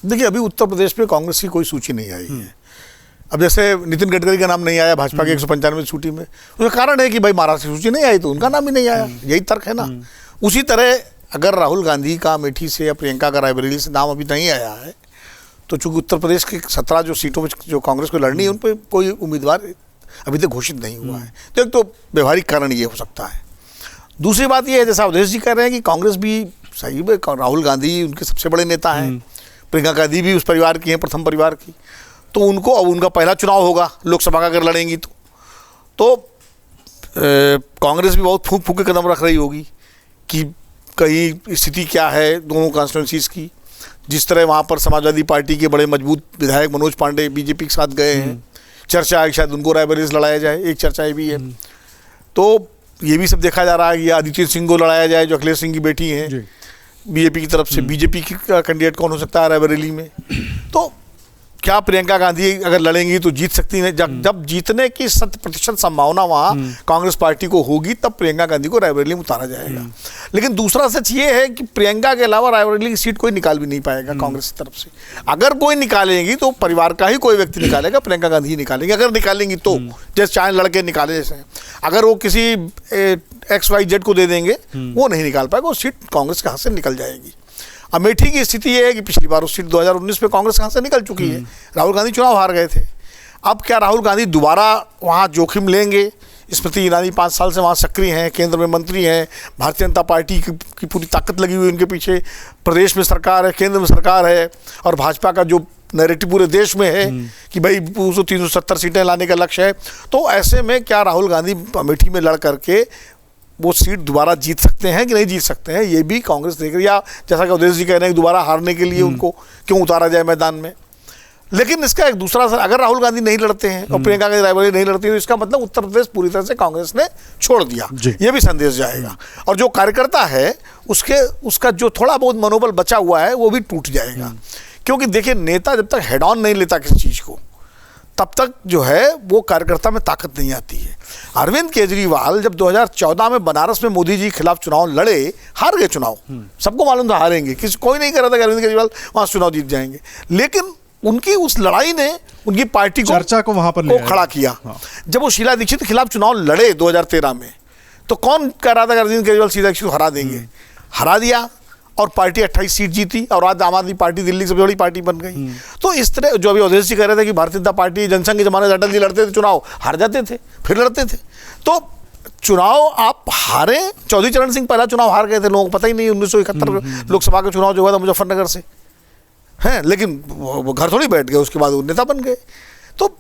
देखिए, अभी उत्तर प्रदेश में कांग्रेस की कोई सूची नहीं आई है। अब जैसे नितिन गडकरी का नाम नहीं आया भाजपा के 195 सूची में, उसका कारण है कि भाई महाराष्ट्र की सूची नहीं आई तो उनका नाम ही नहीं आया, यही तर्क है ना। उसी तरह अगर राहुल गांधी का अमेठी से या प्रियंका का रायबरेली से नाम अभी नहीं आया है, तो चूंकि उत्तर प्रदेश के 17 जो सीटों में जो कांग्रेस को लड़नी है उन पर कोई उम्मीदवार अभी तक घोषित नहीं हुआ है। तो एक तो व्यवहारिक कारण ये हो सकता है। दूसरी बात ये है, जैसा अवधेश जी कह रहे हैं कि कांग्रेस भी सही में, राहुल गांधी उनके सबसे बड़े नेता हैं, प्रियंका गांधी भी उस परिवार की हैं, प्रथम परिवार की, तो उनको अब उनका पहला चुनाव होगा लोकसभा का अगर लड़ेंगी तो कांग्रेस भी बहुत फूंक फूंक के कदम रख रही होगी कि कहीं स्थिति क्या है दोनों कॉन्स्टिट्यूंसीज की। जिस तरह वहाँ पर समाजवादी पार्टी के बड़े मजबूत विधायक मनोज पांडे बीजेपी के साथ गए हैं, चर्चा है शायद उनको रायबरेली से लड़ाया जाए, एक चर्चा भी है। तो ये भी सब देखा जा रहा है कि आदित्य सिंह को लड़ाया जाए जो अखिलेश सिंह की बेटी है बीजेपी की तरफ से। बीजेपी का कैंडिडेट कौन हो सकता है रायबरेली में? तो क्या प्रियंका गांधी अगर लड़ेंगी तो जीत सकती हैं? जब जीतने की 100% संभावना वहाँ कांग्रेस पार्टी को होगी तब प्रियंका गांधी को रायबरेली में उतारा जाएगा। लेकिन दूसरा सच ये है कि प्रियंका के अलावा रायबरेली की सीट कोई निकाल भी नहीं पाएगा कांग्रेस की तरफ से। अगर कोई निकालेंगी तो परिवार का ही कोई व्यक्ति निकालेगा, प्रियंका गांधी ही निकालेंगे अगर निकालेंगी तो, जैसे चाहे लड़के निकाले जैसे। अगर वो किसी XYZ को दे देंगे वो नहीं निकाल पाएगा, वो सीट कांग्रेस के हाथ से निकल जाएगी। अमेठी की स्थिति ये है कि पिछली बार उस सीट 2019 में कांग्रेस कहाँ से निकल चुकी है, राहुल गांधी चुनाव हार गए थे। अब क्या राहुल गांधी दोबारा वहाँ जोखिम लेंगे? स्मृति ईरानी 5 साल से वहाँ सक्रिय हैं, केंद्र में मंत्री हैं, भारतीय जनता पार्टी की पूरी ताकत लगी हुई उनके पीछे, प्रदेश में सरकार है, केंद्र में सरकार है, और भाजपा का जो नैरेटिव पूरे देश में है कि भाई 370 सीटें लाने का लक्ष्य है। तो ऐसे में क्या राहुल गांधी अमेठी में लड़ करके वो सीट दोबारा जीत सकते हैं कि नहीं जीत सकते हैं, ये भी कांग्रेस देख रही है। या जैसा कि अवधेश जी कह रहे हैं कि दोबारा हारने के लिए उनको क्यों उतारा जाए मैदान में। लेकिन इसका एक दूसरा असर, अगर राहुल गांधी नहीं लड़ते हैं और प्रियंका गांधी रायबरेली नहीं लड़ती है तो इसका मतलब उत्तर प्रदेश पूरी तरह से कांग्रेस ने छोड़ दिया, ये भी संदेश जाएगा। और जो कार्यकर्ता है उसका जो थोड़ा बहुत मनोबल बचा हुआ है वो भी टूट जाएगा। क्योंकि देखिए, नेता जब तक हेड ऑन नहीं लेता किसी चीज़ को तब तक जो है वो कार्यकर्ता में ताकत नहीं आती है। अरविंद केजरीवाल जब 2014 में बनारस में मोदी जी के खिलाफ चुनाव लड़े, हार गए चुनाव, सबको मालूम था हारेंगे, कोई नहीं कह रहा था कि अरविंद केजरीवाल वहाँ चुनाव जीत जाएंगे। लेकिन उनकी उस लड़ाई ने उनकी पार्टी को चर्चा को वहाँ पर खड़ा किया। जब वो शीला दीक्षित के खिलाफ चुनाव लड़े 2013 में, तो कौन कह रहा था कि अरविंद केजरीवाल शीला दीक्षित को हरा देंगे? हरा दिया और पार्टी 28 सीट जीती और आज आम आदमी पार्टी दिल्ली की सबसे बड़ी पार्टी बन गई। तो इस तरह जो अभी अवधेश जी कह रहे थे कि भारतीय जनता पार्टी जनसंघ के जमाने से अटल जी लड़ते थे चुनाव, हार जाते थे, फिर लड़ते थे। तो चुनाव आप हारे, चौधरी चरण सिंह पहला चुनाव हार गए थे, लोगों को पता ही नहीं 1971 लोकसभा का चुनाव जो हुआ था मुजफ्फरनगर से, हैं, लेकिन वो घर थोड़ी बैठ गए, उसके बाद वो नेता बन गए। तो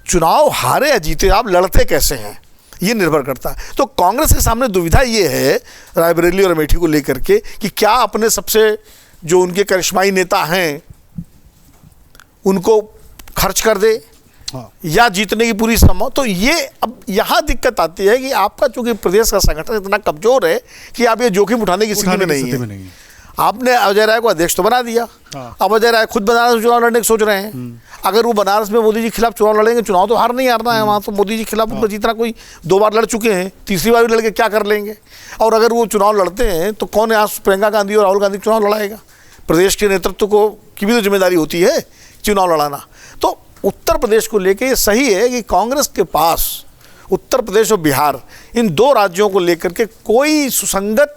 चुनाव हारे या जीते आप लड़ते कैसे हैं ये निर्भर करता है। तो कांग्रेस के सामने दुविधा ये है रायबरेली और अमेठी को लेकर के कि क्या अपने सबसे जो उनके करिश्माई नेता हैं उनको खर्च कर दे या जीतने की पूरी संभव। तो ये अब यहाँ दिक्कत आती है कि आपका चूंकि प्रदेश का संगठन इतना कमजोर है कि आप ये जोखिम उठाने की स्थिति में नहीं है। आपने अजय राय को अध्यक्ष तो बना दिया, अब अजय राय खुद बनारस में चुनाव लड़ने की सोच रहे हैं। अगर वो बनारस में मोदी जी के खिलाफ चुनाव लड़ेंगे, चुनाव तो हार नहीं हारना है वहाँ, तो मोदी जी के खिलाफ जितना कोई 2 बार लड़ चुके हैं, तीसरी बार भी लड़के क्या कर लेंगे। और अगर वो चुनाव लड़ते हैं तो कौन यहाँ प्रियंका गांधी और राहुल गांधी चुनाव लड़ाएगा? प्रदेश के नेतृत्व को की भी तो जिम्मेदारी होती है चुनाव लड़ाना। तो उत्तर प्रदेश को लेकर ये सही है कि कांग्रेस के पास उत्तर प्रदेश और बिहार इन 2 राज्यों को लेकर के कोई सुसंगत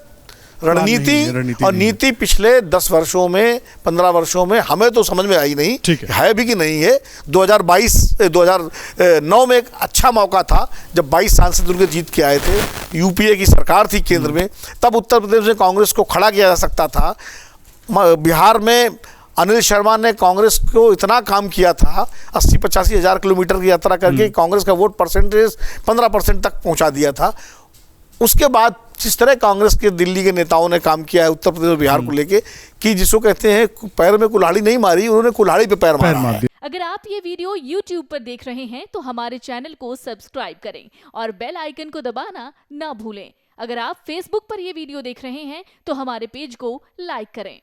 रणनीति और नीति पिछले 10 वर्षों में 15 वर्षों में हमें तो समझ में आई नहीं है भी कि नहीं है। 2009 में एक अच्छा मौका था जब 22 सांसद उनके जीत के आए थे, यूपीए की सरकार थी केंद्र में, तब उत्तर प्रदेश में कांग्रेस को खड़ा किया जा सकता था। बिहार में अनिल शर्मा ने कांग्रेस को इतना काम किया था, 80-85 हज़ार किलोमीटर की यात्रा करके कांग्रेस का वोट परसेंटेज 15% तक पहुंचा दिया था। उसके बाद जिस तरह कांग्रेस के दिल्ली के नेताओं ने काम किया है उत्तर प्रदेश और बिहार को लेके कि जिसको कहते हैं पैर में कुल्हाड़ी नहीं मारी, उन्होंने कुल्हाड़ी पे पैर मारा है। अगर आप ये वीडियो YouTube पर देख रहे हैं तो हमारे चैनल को सब्सक्राइब करें और बेल आइकन को दबाना ना भूलें। अगर आप Facebook पर ये वीडियो देख रहे हैं तो हमारे पेज को लाइक करें।